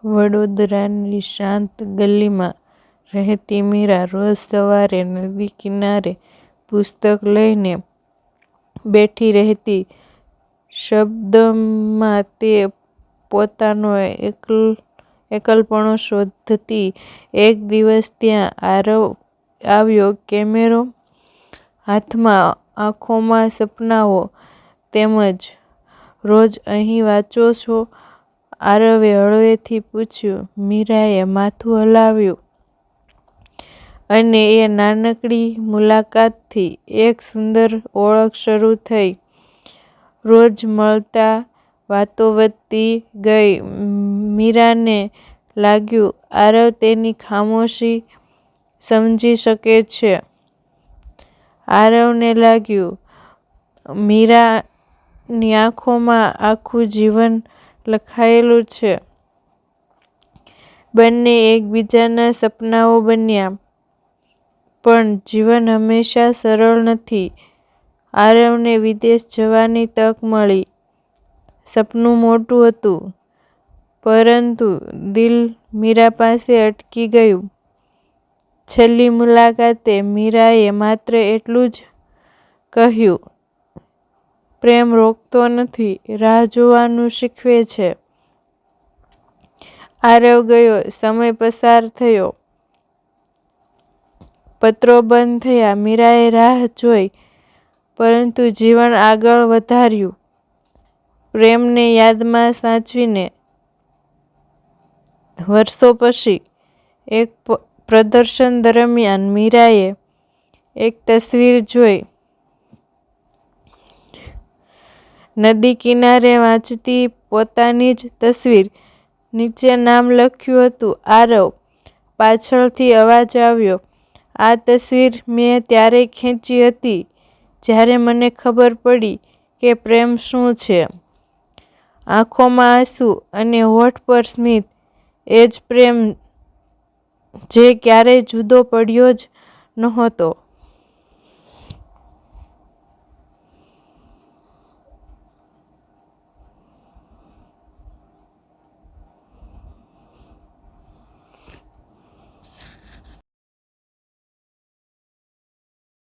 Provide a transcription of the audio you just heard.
વડોદરાની શાંત ગલીમાં રહેતી મીરા રોજ સવારે નદી કિનારે પુસ્તક લઈને બેઠી રહેતી. શબ્દમાં તે પોતાનો એકલપણો શોધતી. એક દિવસ ત્યાં આરવ આવ્યો, કેમેરો હાથમાં, આંખોમાં સપનાઓ. તેમજ રોજ અહીં વાંચો છો? આરવે હળવેથી પૂછ્યું. મીરાએ માથું હલાવ્યું અને એ નાનકડી મુલાકાતથી એક સુંદર ઓળખ શરૂ થઈ. રોજ મળતા વાતો વધતી ગઈ. મીરાને લાગ્યું આરવ તેની ખામોશી સમજી શકે છે. આરવને લાગ્યું મીરાની આંખોમાં આખું જીવન લખાયેલું છે. બંને એકબીજાના સપનાઓ બન્યા. પણ જીવન હંમેશા સરળ નથી. આરવને વિદેશ જવાની તક મળી. સપનું મોટું હતું, પરંતુ દિલ મીરા પાસે અટકી ગયું. છેલ્લી મુલાકાતે મીરાએ માત્ર એટલું જ કહ્યું, પ્રેમ રોકતો નથી, રાહ જોવાનું શીખવે છે. આરવ ગયો. સમય પસાર થયો. પત્રો બંધ થયા. મીરાએ રાહ જોઈ, પરંતુ જીવન આગળ વધાર્યું. પ્રેમને યાદમાં સાચવીને વર્ષો પછી એક પ્રદર્શન દરમિયાન મીરાએ એક તસવીર જોઈ. નદી કિનારે વાંચતી પોતાની જ તસવીર. નીચે નામ લખ્યું હતું આરવ. પાછળથી અવાજ આવ્યો, આ તસવીર મેં ત્યારે ખેંચી હતી જ્યારે મને ખબર પડી કે પ્રેમ શું છે. આંખોમાં આંસુ અને હોઠ પર સ્મિત. એ જ પ્રેમ જે ક્યારેય જુદો પડ્યો જ નહોતો.